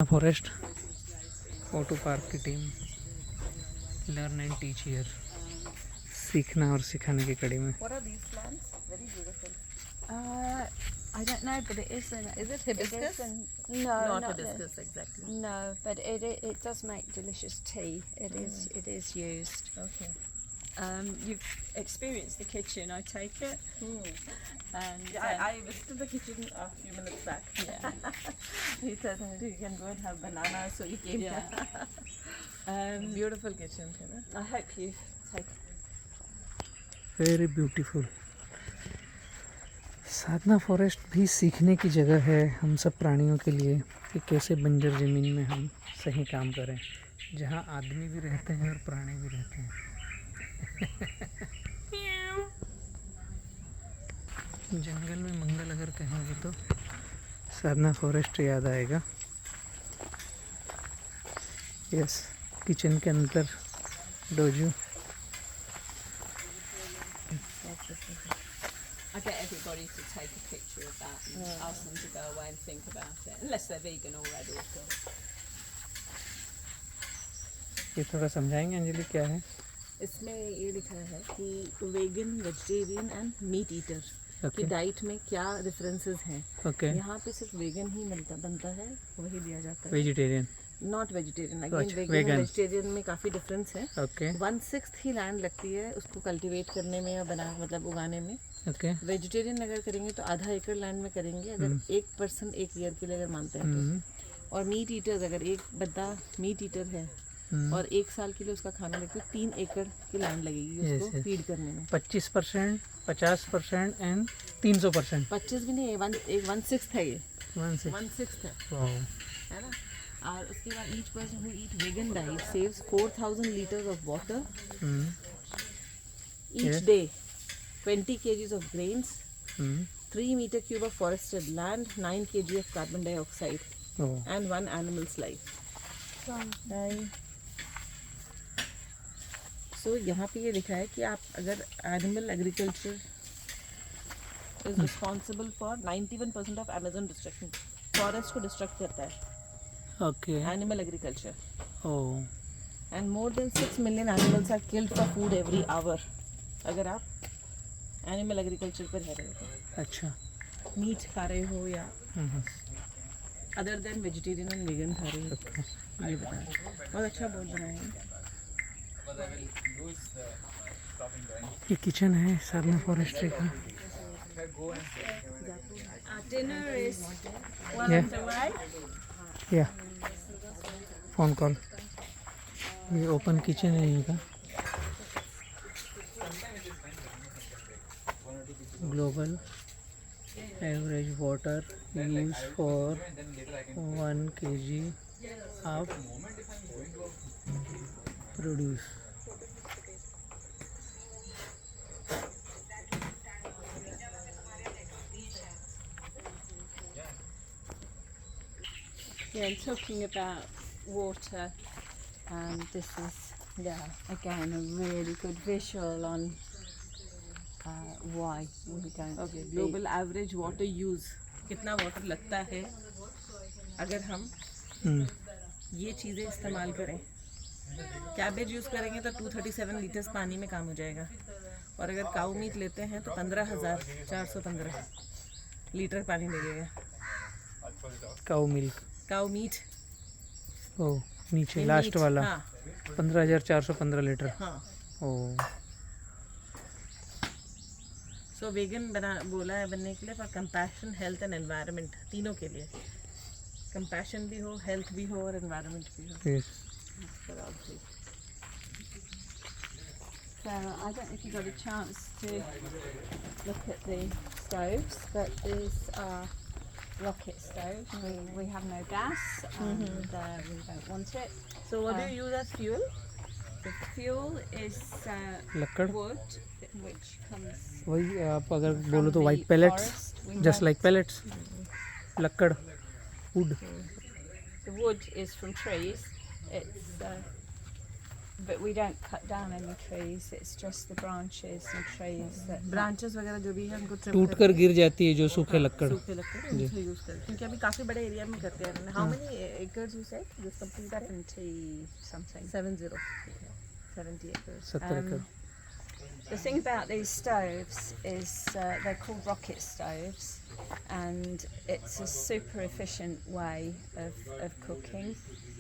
Forest auto park की team learn and teach here, सीखना और सिखाने की कड़ी में। What are these plants? Very beautiful. I don't know, but it is. Is it hibiscus? No, Not not hibiscus, exactly. No, but it does make delicious tea. It is used. Okay. You've experienced the kitchen, I take it. And Yeah, I visited the kitchen a few minutes back. yeah. He said you can go and have banana, so he came Yeah. here. Beautiful kitchen, you know. I hope you've taken. Very beautiful. Sadhana forest भी सीखने की जगह है हम सब प्राणियों के लिए कि कैसे बंजर ज़मीन में हम सही काम करें, जहाँ आदमी भी रहते हैं और प्राणी भी रहते हैं। जंगल में मंगल अगर कहेंगे तो साधना फॉरेस्ट याद आएगा। यस, किचन के अंदर डोजू। I get everybody to take a picture of that and ask them to go away and think about it, unless they're vegan already, of course. ये थोड़ा समझाएंगे अंजलि क्या है? इसमें ये लिखा है कि vegan, vegetarian and meat eater की Okay. डाइट में क्या डिफरेंसेस हैं। ओके, यहाँ पे सिर्फ वेगन ही बनता है, वही दिया जाता है। वेजिटेरियन। नॉट वेजिटेरियन, अच्छा, अगेन वेगन vegan. वेजिटेरियन में काफ़ी डिफरेंस है। ओके 1/6 ही लैंड लगती है उसको कल्टीवेट करने में या मतलब उगाने में। ओके। वेजिटेरियन अगर करेंगे तो आधा एकड़ लैंड में करेंगे, अगर 1% 1 ईयर के लिए अगर मानते हैं तो। और मीट ईटर्स, अगर एक बंदा मीट ईटर है और 1 साल के लिए उसका खाना लेके 3 एकड़ की लैंड लगेगी उसको yes. फीड करने में। 25%, 50% एंड 300%। 25 भी नहीं है, 1/6 है ये, 1/6। 1/6 है, वाओ। है ना। और उसके बाद each person who eat vegan diet saves 4000 litres of water each day, 20 kgs of grains, 3 meter cube of forested land, 9 kg of carbon dioxide, and 1 animal's life. So यहाँ पे ये लिखा है कि आप अगर animal agriculture is responsible for 91% of Amazon destruction, forest को destruct करता है okay. Animal agriculture. Oh, and more than 6 million animals are killed for food every hour अगर आप एनिमल एग्रीकल्चर पर रह रहे हो तो। अच्छा। मीट खा रहे हो या other than vegetarian and vegan खा रहे हो, ये बता। बहुत अच्छा बोर्ड बनाया है। ये किचन है साधना फॉरेस्ट्री का। Dinner is well on the way. या फोन कॉल। ये ओपन किचन है यहीं का। Global average water use for 1 kg of produce. Yeah, and talking about water, this is again a really good visual on why we don't. Okay, global average water use, कितना water लगता है अगर हम ये चीज़ें इस्तेमाल करें। कैबेज यूज़ करेंगे तो 237 लीटर्स पानी में काम हो जाएगा, और अगर काऊ मीट लेते हैं तो 15,415 लीटर पानी लगेगा। काऊ मिल्क, काऊ मीट, ओह नीचे ये लास्ट मीट, वाला। हाँ 15,415 लीटर। हाँ। ओह, सो वेगन बोला है बनने के लिए for compassion, health and environment, तीनों के लिए। कंपैशन भी हो, हेल्थ भी हो और एनवायरनमेंट भी हो। Yes. So I don't know if you got a chance to look at the stoves, but these are rocket stoves. We have no gas and we don't want it. So what do you use as fuel? The fuel is लकड़। wood, which comes वही आप अगर from बोलो तो the white pellets, forest. We just melt- like pellets. लकड़, wood. The wood is from trees. It's but we don't cut down any trees. It's just the branches and trees that branches वगैरह जो भी है उनको trim टूट कर गिर जाती है जो सूखे लकड़ सूखे लकड़ उनको यूज करते हैं क्योंकि अभी काफी बड़े एरिया में करते हैं. How many acres you said this complete 70 something. 70 acres. 70 एकड़. The thing about these stoves is they're called rocket stoves, and it's a super efficient way of cooking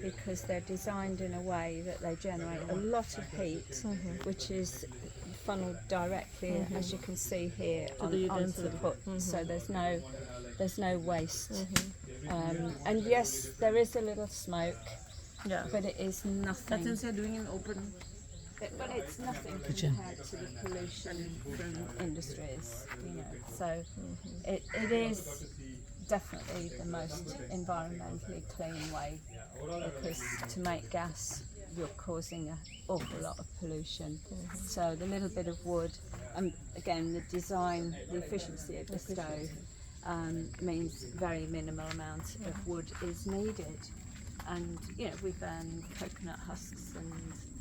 because they're designed in a way that they generate a lot of heat, which is funneled directly, as you can see here, onto the pot. So there's no waste. And yes, there is a little smoke, Yeah. but it is nothing. But since you're doing in open, But it's nothing Kitchen. compared to the pollution from industries, you know. So it is definitely the most environmentally clean way because to make gas you're causing an awful lot of pollution. So the little bit of wood, and again the design, the efficiency of the stove means very minimal amount of wood is needed. And you know we burn coconut husks and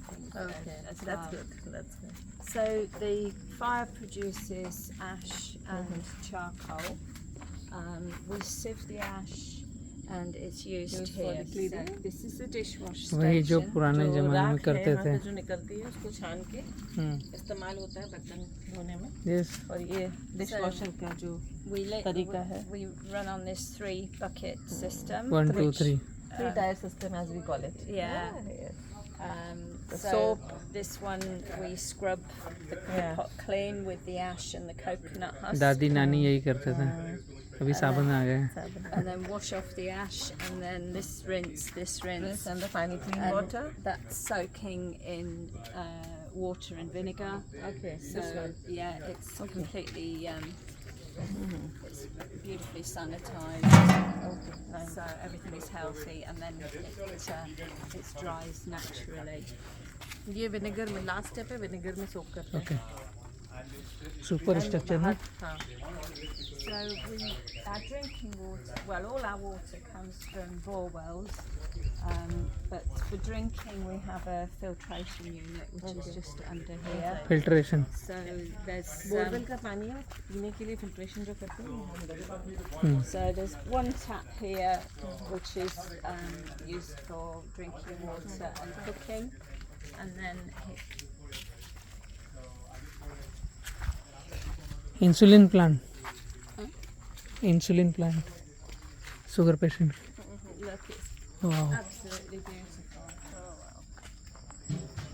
things okay, as that's well. good. That's good. So the fire produces ash and charcoal. We sieve the ash and it's used Used for here. the cleaning? So this is the dishwash वही जो station. पुराने जो जमाने में राख है करते यहाँ थे. से जो निकलती है उसको छान के इस्तेमाल होता है बर्तन धोने में. यस. और ये डिश वॉशर का जो तरीका है. We run on this 3 bucket system. 1 2 which, 3. 3 tier system as we call it. Yeah. Yes. The So soap. this one we scrub the pot clean with the ash and the coconut husk. दादी नानी यही करते थे. अभी साबुन आ गए. And then wash off the ash, and then this rinse, And the final clean and water. that's soaking in water and vinegar. Okay. So This one. yeah, it's completely it's beautifully sanitized. Okay. Nice. So everything is healthy, and then it dries naturally. ये vinegar में last step है. Vinegar में सोक करते हैं. Okay. Super structure ना. हाँ. So our drinking water, well, all our water comes from bore wells, but for drinking we have a filtration unit which is just under here. Filtration. So there's borewell का पानी है पीने के लिए filtration जो करते हैं. so there's one tap here which is used for drinking water and cooking, and then insulin plant. Insulin plant. Sugar patient. look, it's वाह. absolutely beautiful. Oh wow.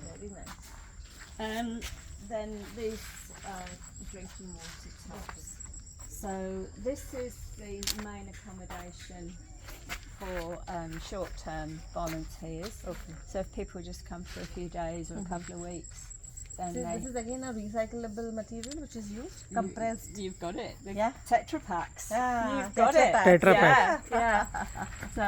Very nice. Then these drinking water taps. So this is the main accommodation for short-term volunteers. Okay. So if people just come for a few days or a couple of weeks, then So this is again a recyclable material which is used. Compressed. you've got it. The Yeah. Tetra Paks. Yeah, You've got Tetra it. Paks. Tetra Yeah, yeah. So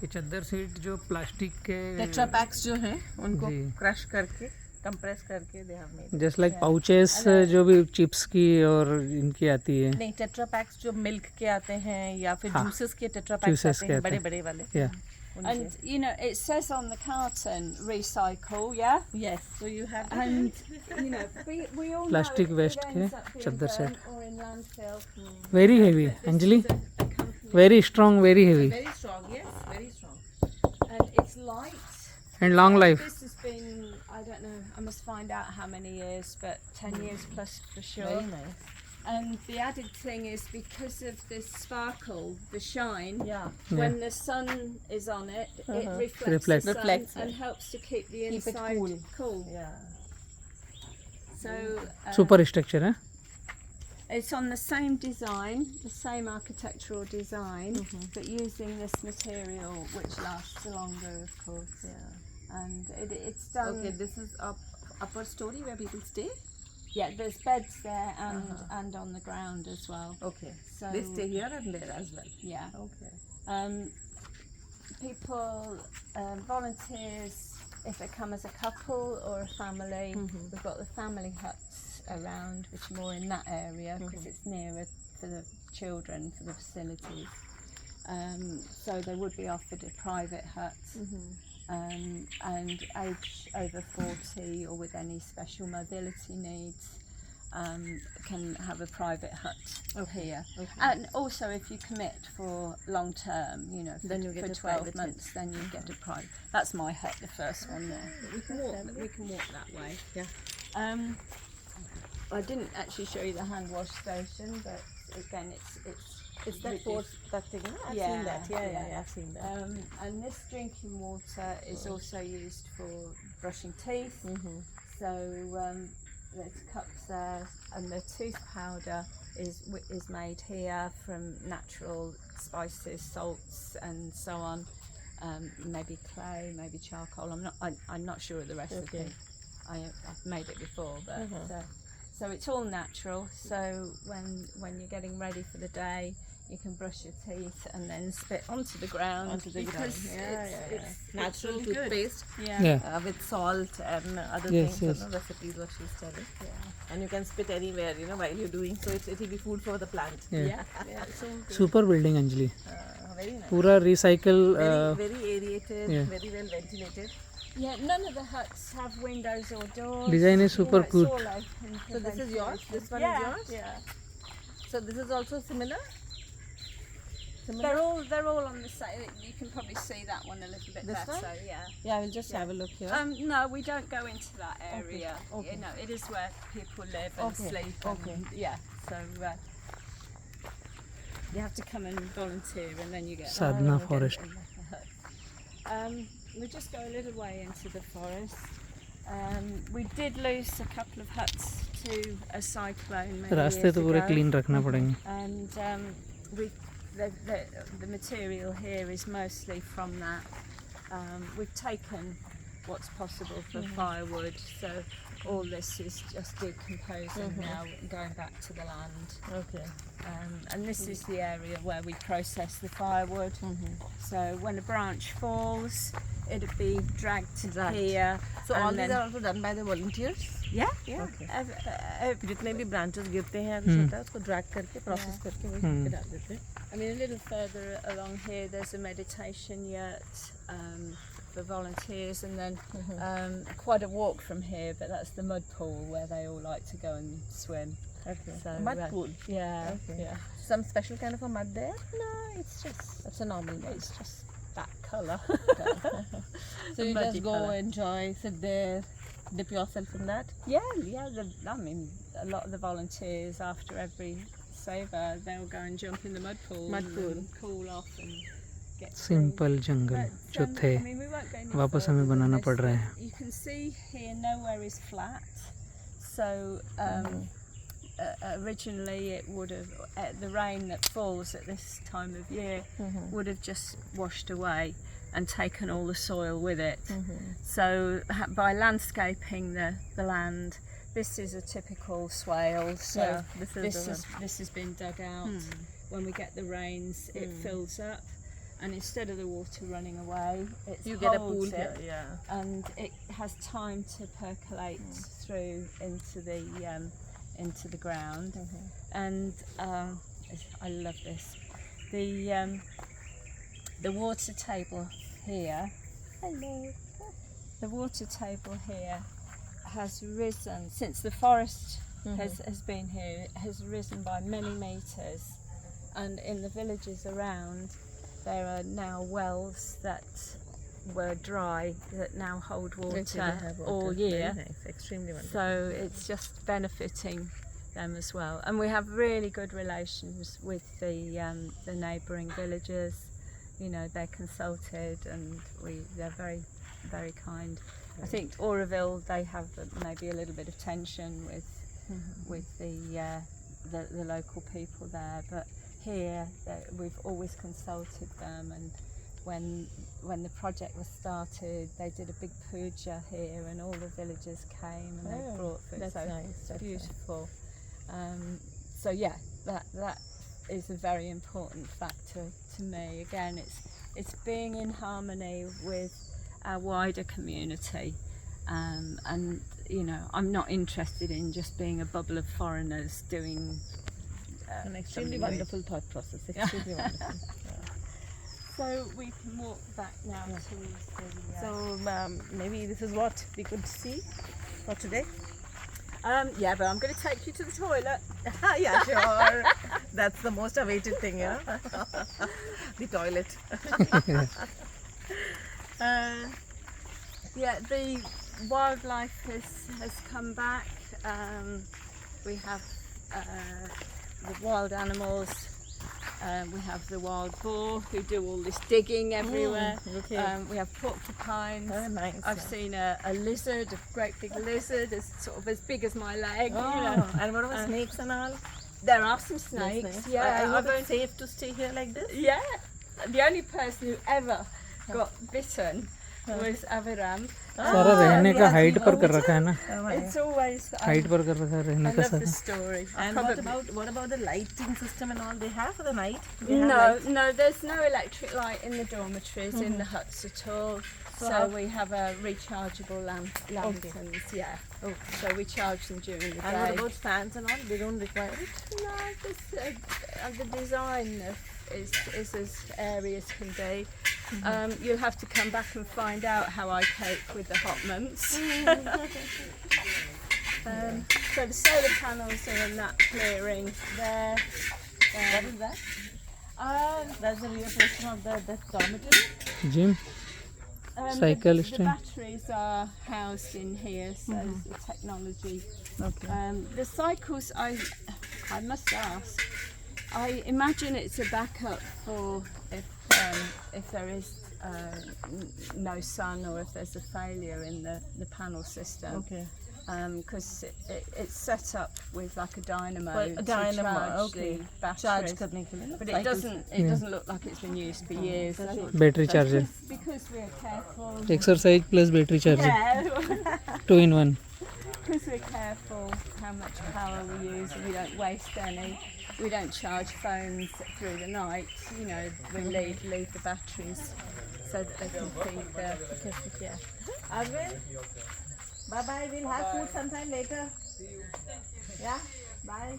ये चद्दर seat जो plastic के tetra PACS जो हैं उनको जी. Crush करके compress करके they have made. Just like pouches जो भी चिप्स की और इनकी आती है. नहीं टेट्रा पैक्स जो मिल्क के आते हैं या फिर हाँ. जूसेस के टेट्रा पैक्स Juices आते के हैं आते बड़े हैं. बड़े वाले. या. and you know it says on the carton recycle, yeah. Yes. So you have And you know we all Plastic know waste it के ends up being चद्दर set. burnt or in landfill. Very heavy. Anjali. A company, very strong. Very heavy. very strong. Yes, very strong. and it's light. And long life. This has been, I don't know, I must find out how many years, but 10 years plus for sure. Very nice. And the added thing is because of the sparkle, the shine, Yeah. when the sun is on it, it reflects, Reflects. the sun Reflects, and helps to keep the Keep it inside cool. cool. Yeah. So super structure है. it's on the same design, the same architectural design, but using this material which lasts longer, of course. Yeah. And it's done. Okay, this is upper story where people stay. Yeah, there's beds there and on the ground as well. Okay. So They stay here and there as well. yeah. Okay. People, volunteers, if they come as a couple or a family, we've got the family huts around, which are more in that area because it's nearer for the children, for the facilities. So they would be offered a private hut. And age over 40 or with any special mobility needs can have a private hut here. And also if you commit for long term, you know, Then you for get a 12 private months, then you get a private. That's my hut, the first one there. We can walk that way. Yeah. I didn't actually show you the hand wash station, but again, It's that British. force that thing. No? I've seen that. Yeah, I've seen that. And this drinking water is also used for brushing teeth. So there's cups there, and the tooth powder is made here from natural spices, salts, and so on. Maybe clay, maybe charcoal. I'm not sure of the recipe. I've made it before, but so it's all natural. So when you're getting ready for the day, you can brush your teeth and then spit onto the ground because it's Natural really good. toothpaste Yeah. with salt and other Yes, things. yes. You know, recipes what she's telling. And you can spit anywhere, you know, while you're doing. So it'll be food for the plant. Yeah. So Super building, Anjali. very nice. पूरा recycle. Very aerated, yeah. very well ventilated. Yeah, none of the huts have windows or doors. Design is super it's cute. all open for So this is yours? ventilation. This one yeah, is yours? Yeah. So this is also similar? They're all on the same. You can probably see that one a little bit This better. one? Yeah. Yeah, I will just have a look here. No, we don't go into that area. okay. You know, it is where people live and Okay, sleep. okay. And, yeah. So you have to come and volunteer, and then you get. Sadhana forest. We just go a little way into the forest. We did lose a couple of huts to a cyclone many रास्ते years तो पूरे ago. clean रखना पड़ेंगे. And the material here is mostly from that. We've taken what's possible for firewood, so all this is just decomposing now and going back to the land. Okay. And this is the area where we process the firewood. So when a branch falls, it'll be dragged here. So and all then- these are also done by the volunteers? Yeah, yeah. Okay. जितने भी branches गिरते हैं कुछ होता है उसको drag करके process करके वही पे डाल देते हैं. I mean, a little further along here, there's a meditation yurt for volunteers, and then quite a walk from here, but that's the mud pool where they all like to go and swim. Okay. So, Mud pool. Yeah, Okay. yeah. Some special kind of a mud there? No, it's just That's a normal mud. it's just that colour. So you muddy just go, colour. enjoy, sit there, dip yourself in that? Yeah. I mean, a lot of the volunteers after every saver, they'll go and jump in the mud pool. Mud and pool. cool off and get Simple jungle जो थे I mean, we won't go any वापस further हमें than banana this, पड़ रहा but है. You can see here nowhere is flat. So originally it would have, the rain that falls at this time of year would have just washed away and taken all the soil with it. So by landscaping the land, this is a typical swale. So Yeah, this is this has been dug out. When we get the rains, it fills up, and instead of the water running away, You get a holds pool it, here, yeah. and it has time to percolate through into the ground. And I love this. The water table here. Hello. The water table here has risen since the forest has been here. It has risen by many meters, and in the villages around, there are now wells that were dry that now hold water all year. Very nice, extremely wonderful. So it's just benefiting them as well. And we have really good relations with the neighbouring villages. You know, they're consulted, and they're very, very kind. I think Oroville, they have maybe a little bit of tension with the local people there, but here we've always consulted them. And when the project was started, they did a big puja here, and all the villagers came and they brought food. That's so nice. it's That's beautiful. So yeah, that is a very important factor to me. Again, it's being in harmony with our wider community, and you know, I'm not interested in just being a bubble of foreigners doing An extremely something wonderful thought process. Extremely wonderful. Yeah. So we can walk back now to the. So maybe this is what we could see for today. Yeah, but I'm going to take you to the toilet. Yeah, sure. That's the most awaited thing, yeah. The toilet. Yeah, the wildlife has come back. We have the wild animals. We have the wild boar who do all this digging everywhere. Okay. We have porcupines. Very nice. I've seen a lizard, a great big lizard, as big as my leg. Oh, and what about snakes and all? There are some snakes. Yeah, Are you safe to stay here like this? yeah. The only person who ever got bitten was Aviram. सारा रहने का height पर कर रखा है ना, It's always. Height पर कर रखा है रहने I का love the सारा. story. And what about the lighting system and all they have for the night? Do they have No, lights? no, there's no electric light in the dormitories, in the huts at all. So we have a rechargeable lanterns, yeah. So we charge them during the And what day. about fans and all? They don't require it? No, this, the design is as airy as can be. You'll have to come back and find out how I cope with the hot months. So the solar panels are in that clearing there. What is that? That's the rear portion of the dormitory. Gym Cycle the stand. batteries are housed in here, so the technology. Okay. The cycles, I must ask, I imagine it's a backup for if there is no sun or if there's a failure in the panel system. Okay. Because it's set up with like a dynamo Well, a dynamo, to charge okay. the batteries. Charge करने के लिए ना, But it cycles. doesn't look like it's been used for years. Battery charger, Because we're careful. Exercise plus battery charger, Yeah. 2 in 1. Because we're careful how much power we use and we don't waste any. We don't charge phones through the night. You know, we leave the batteries so that they can feed the. Yeah. Arvind, bye bye. We'll have food sometime later. Yeah. Bye.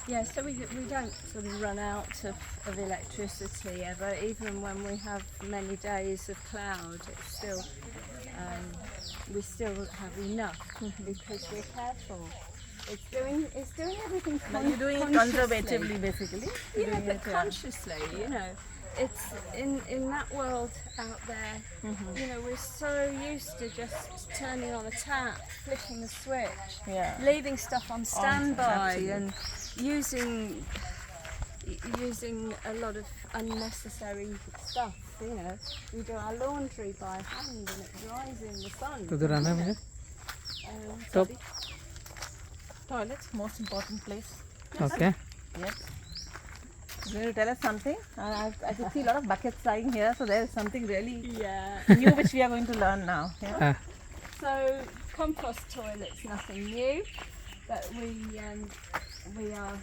Yeah, so we don't sort of run out of electricity ever, even when we have many days of cloud. It's still we still have enough because we're careful. It's doing everything. But you're doing it consciously. conservatively, basically. Yeah, Doing but it, consciously, you know. It's in that world out there, you know, we're so used to just turning on a tap, flicking a switch, Yeah. leaving stuff on standby absolutely. and using a lot of unnecessary stuff, you know. We do our laundry by hand and it dries in the sun. उधर आना है मुझे. Top. Toilet, most important place. Okay. Yes. You want to tell us something? I can see a lot of buckets lying here, so there is something really Yeah. new which we are going to learn now. Yeah. So compost toilet's nothing new, but we are